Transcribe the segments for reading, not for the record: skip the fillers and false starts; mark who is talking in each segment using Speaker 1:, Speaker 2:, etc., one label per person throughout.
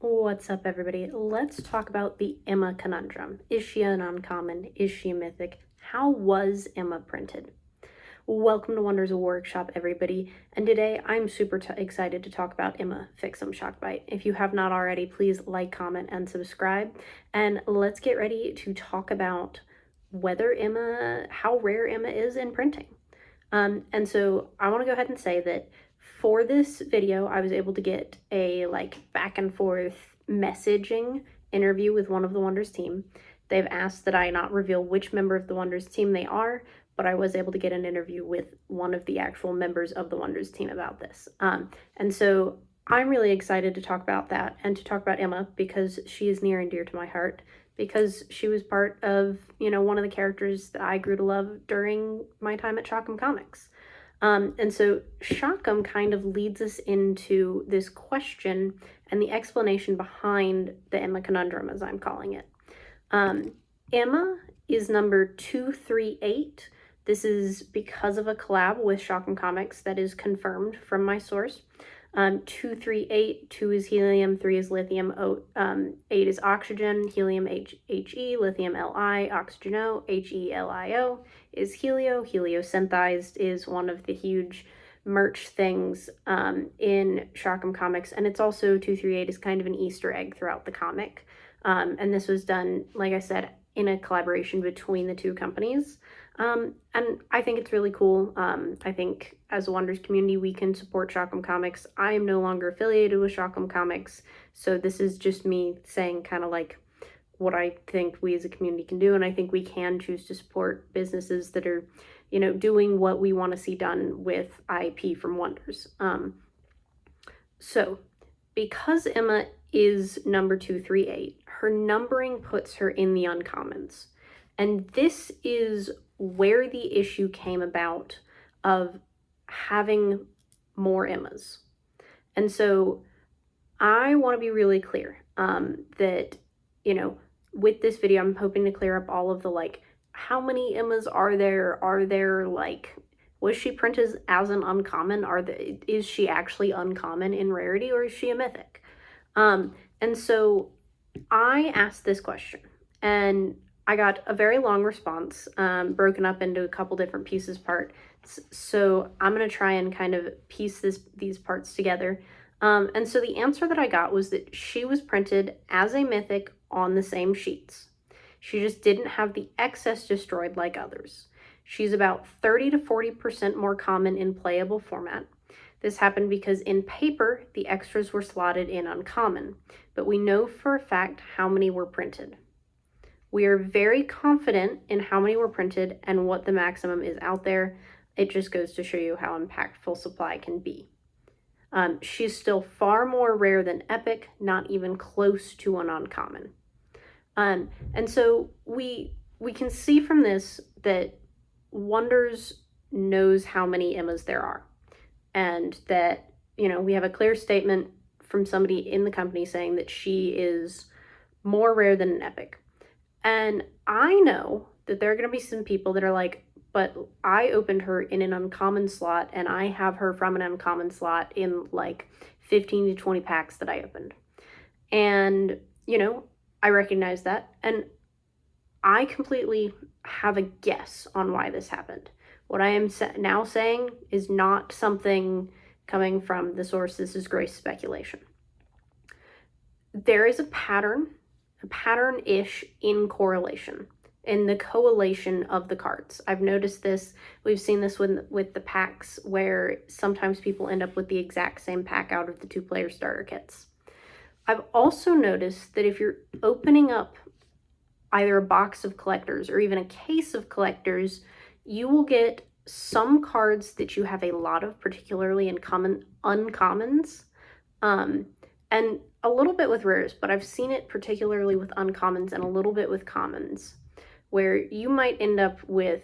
Speaker 1: What's up, everybody? Let's talk about the Emma conundrum. Is she an uncommon? Is she a mythic? How was Emma printed? Welcome to Wonders of Workshop, everybody. And today I'm super excited to talk about Emma Fixem Shockbite. If you have not already, please like, comment, and subscribe. And let's get ready to talk about how rare Emma is in printing. And so I want to go ahead and say that for this video, I was able to get a back and forth messaging interview with one of the Wonders team. They've asked that I not reveal which member of the Wonders team they are, but I was able to get an interview with one of the actual members of the Wonders team about this. And so I'm really excited to talk about that and to talk about Emma because she is near and dear to my heart, because she was part of, one of the characters that I grew to love during my time at Shock'em Comics. And so Shock'em kind of leads us into this question and the explanation behind the Emma conundrum, as I'm calling it. Emma is number 238. This is because of a collab with Shock'em Comics that is confirmed from my source. 238, 2 is helium, 3 is lithium, 8 is oxygen, helium HE, lithium Li, oxygen O, HELIO is helio. Heliosynthized is one of the huge merch things in Shock'em Comics, and it's also 238 is kind of an Easter egg throughout the comic. And this was done, like I said, in a collaboration between the two companies. And I think it's really cool. I think as a Wonders community, we can support Shock'em Comics. I am no longer affiliated with Shock'em Comics, so this is just me saying kind of like what I think we as a community can do, and I think we can choose to support businesses that are, doing what we want to see done with IP from Wonders. So because Emma is number 238, her numbering puts her in the uncommons. And this is where the issue came about of having more Emmas. And so I want to be really clear that, with this video, I'm hoping to clear up all of the, how many Emmas are there? Are there, was she printed as an uncommon? Is she actually uncommon in rarity, or is she a mythic? And so I asked this question, and I got a very long response, broken up into a couple different pieces parts. So I'm going to try and kind of piece these parts together. And so the answer that I got was that she was printed as a mythic on the same sheets. She just didn't have the excess destroyed like others. She's about 30 to 40% more common in playable format. This happened because in paper, the extras were slotted in uncommon, but we know for a fact how many were printed. We are very confident in how many were printed and what the maximum is out there. It just goes to show you how impactful supply can be. She's still far more rare than epic, not even close to an uncommon. And so we can see from this that Wonders knows how many Emmas there are, and that, we have a clear statement from somebody in the company saying that she is more rare than an epic. And I know that there are going to be some people that are like, but I opened her in an uncommon slot, and I have her from an uncommon slot in 15 to 20 packs that I opened. And, I recognize that. And I completely have a guess on why this happened. What I am now saying is not something coming from the source. This is gross speculation. There is a pattern-ish in correlation, in the correlation of the cards. I've noticed this. We've seen this with the packs, where sometimes people end up with the exact same pack out of the 2-player starter kits. I've also noticed that if you're opening up either a box of collectors or even a case of collectors, you will get some cards that you have a lot of, particularly in uncommons, and a little bit with rares, but I've seen it particularly with uncommons and a little bit with commons, where you might end up with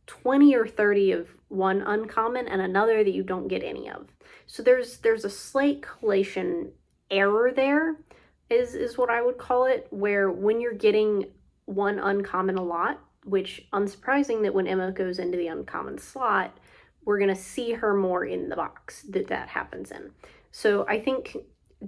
Speaker 1: 20 or 30 of one uncommon and another that you don't get any of. So there's a slight collation error there, is what I would call it, where when you're getting one uncommon a lot, which unsurprising that when Emma goes into the uncommon slot, we're going to see her more in the box that happens in. So I think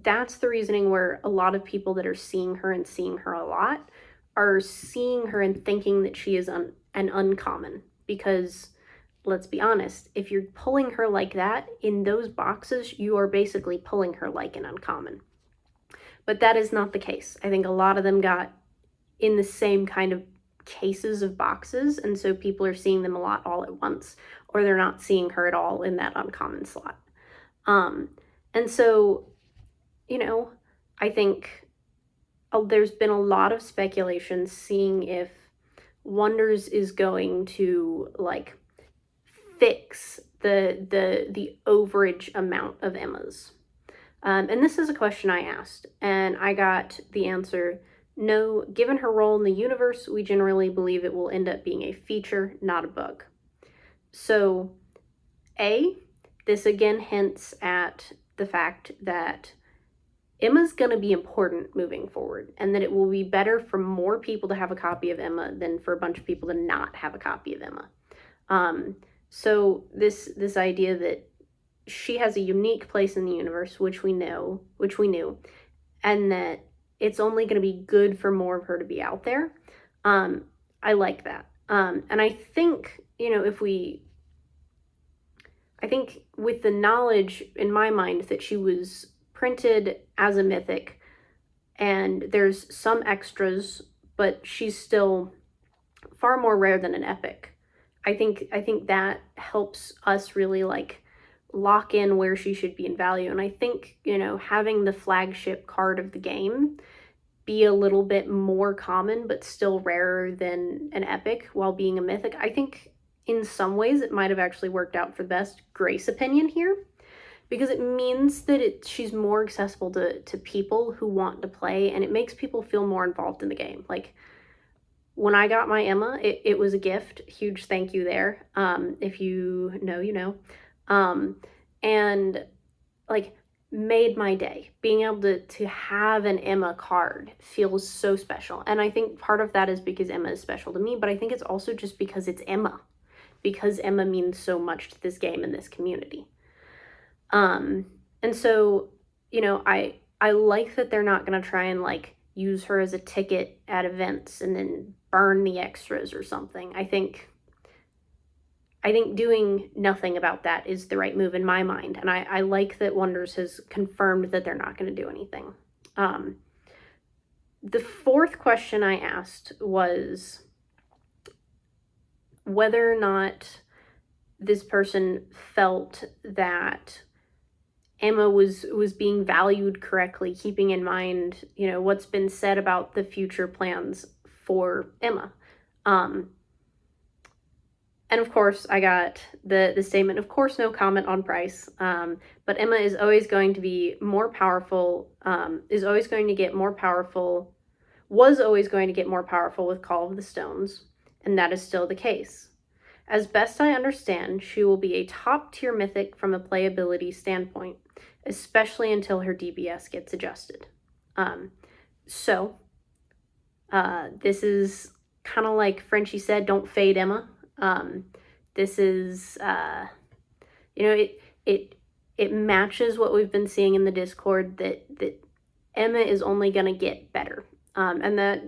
Speaker 1: that's the reasoning where a lot of people that are seeing her and seeing her a lot are seeing her and thinking that she is an uncommon. Because let's be honest, if you're pulling her like that in those boxes, you are basically pulling her like an uncommon. But that is not the case. I think a lot of them got in the same kind of cases of boxes, and so people are seeing them a lot all at once, or they're not seeing her at all in that uncommon slot. And so, you know, I think there's been a lot of speculation seeing if Wonders is going to like fix the overage amount of Emmas. And this is a question I asked, and I got the answer: no, given her role in the universe, we generally believe it will end up being a feature, not a bug. So, this again hints at the fact that Emma's going to be important moving forward, and that it will be better for more people to have a copy of Emma than for a bunch of people to not have a copy of Emma. So this idea that she has a unique place in the universe, which we knew, and that it's only going to be good for more of her to be out there. I like that. And I think, I think with the knowledge in my mind that she was printed as a mythic and there's some extras, but she's still far more rare than an epic. I think that helps us really like lock in where she should be in value. And I think, having the flagship card of the game be a little bit more common but still rarer than an epic while being a mythic, I think in some ways it might have actually worked out for the best. Grace opinion here, because it means that she's more accessible to people who want to play, and it makes people feel more involved in the game. Like, when I got my Emma, it was a gift. Huge thank you there. If you know, you know. And like made my day. Being able to have an Emma card feels so special. And I think part of that is because Emma is special to me, but I think it's also just because it's Emma. Because Emma means so much to this game and this community. And so, I like that they're not going to try and like use her as a ticket at events and then burn the extras or something. I think doing nothing about that is the right move in my mind. And I like that Wonders has confirmed that they're not going to do anything. The fourth question I asked was whether or not this person felt that Emma was being valued correctly, keeping in mind, what's been said about the future plans for Emma. And of course, I got the statement, of course, no comment on price, but Emma is always going to be more powerful, was always going to get more powerful with Call of the Stones, and that is still the case. As best I understand, she will be a top-tier mythic from a playability standpoint, especially until her DBS gets adjusted. This is kind of like Frenchie said, don't fade Emma. This is, it matches what we've been seeing in the Discord, that Emma is only going to get better. And that,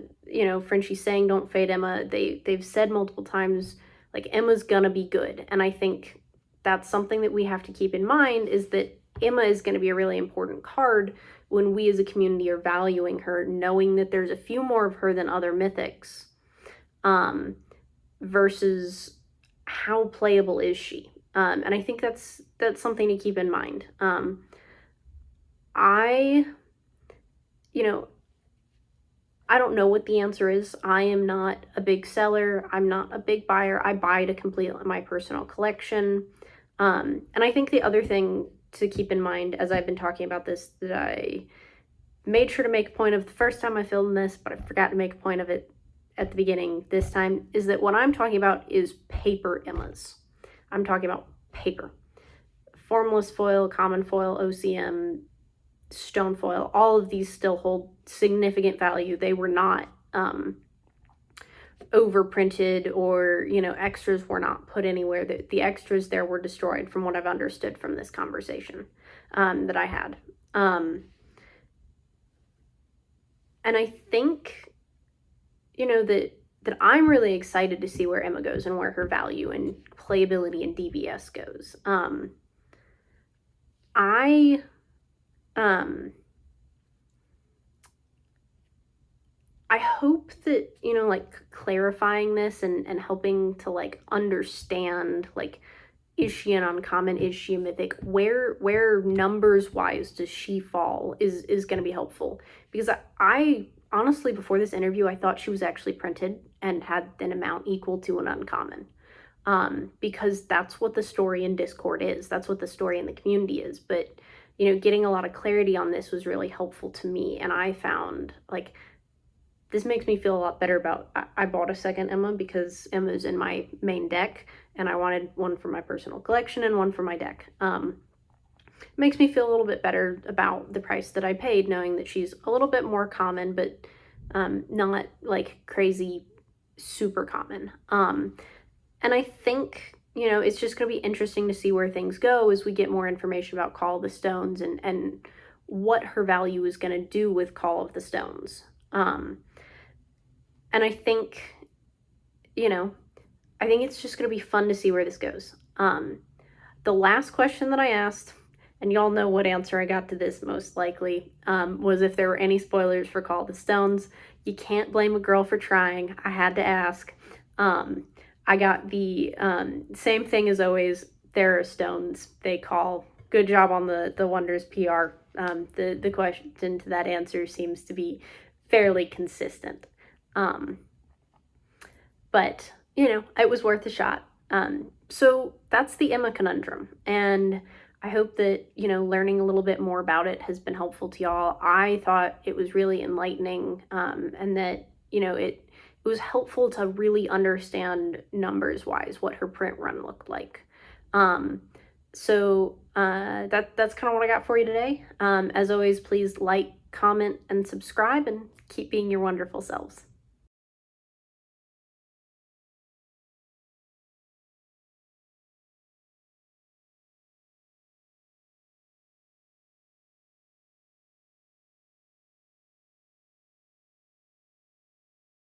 Speaker 1: Frenchie saying don't fade Emma, they've said multiple times, like, Emma's gonna be good. And I think that's something that we have to keep in mind, is that Emma is going to be a really important card when we as a community are valuing her, knowing that there's a few more of her than other mythics, versus how playable is she. And I think that's something to keep in mind. I don't know what the answer is. I am not a big seller. I'm not a big buyer. I buy to complete my personal collection. And I think the other thing to keep in mind as I've been talking about this, that I made sure to make a point of the first time I filmed this, but I forgot to make a point of it at the beginning this time, is that what I'm talking about is paper Emmas. I'm talking about paper. Formless foil, common foil, OCM, stone foil, all of these still hold significant value. They were not overprinted, or extras were not put anywhere. The extras there were destroyed, from what I've understood from this conversation that I had. And I think, that I'm really excited to see where Emma goes and where her value and playability and DBS goes. I hope that, clarifying this and helping to understand, is she an uncommon? Is she a mythic? Where numbers wise does she fall is going to be helpful, because I honestly, before this interview, I thought she was actually printed and had an amount equal to an uncommon, because that's what the story in Discord is. That's what the story in the community is. But getting a lot of clarity on this was really helpful to me, and I found this makes me feel a lot better about, I bought a second Emma because Emma's in my main deck, and I wanted one for my personal collection and one for my deck. Makes me feel a little bit better about the price that I paid, knowing that she's a little bit more common, but not crazy super common. And I think, it's just going to be interesting to see where things go as we get more information about Call of the Stones and what her value is going to do with Call of the Stones. And I think, I think it's just going to be fun to see where this goes. The last question that I asked, and y'all know what answer I got to this most likely, was if there were any spoilers for Call of the Stones. You can't blame a girl for trying. I had to ask. I got the same thing as always. There are stones they call. Good job on the Wonders PR. The question to that answer seems to be fairly consistent. But, it was worth a shot. So that's the Emma conundrum. And I hope that, learning a little bit more about it has been helpful to y'all. I thought it was really enlightening, and that, it was helpful to really understand numbers wise what her print run looked like. So that's kind of what I got for you today. As always, please like, comment, and subscribe, and keep being your wonderful selves.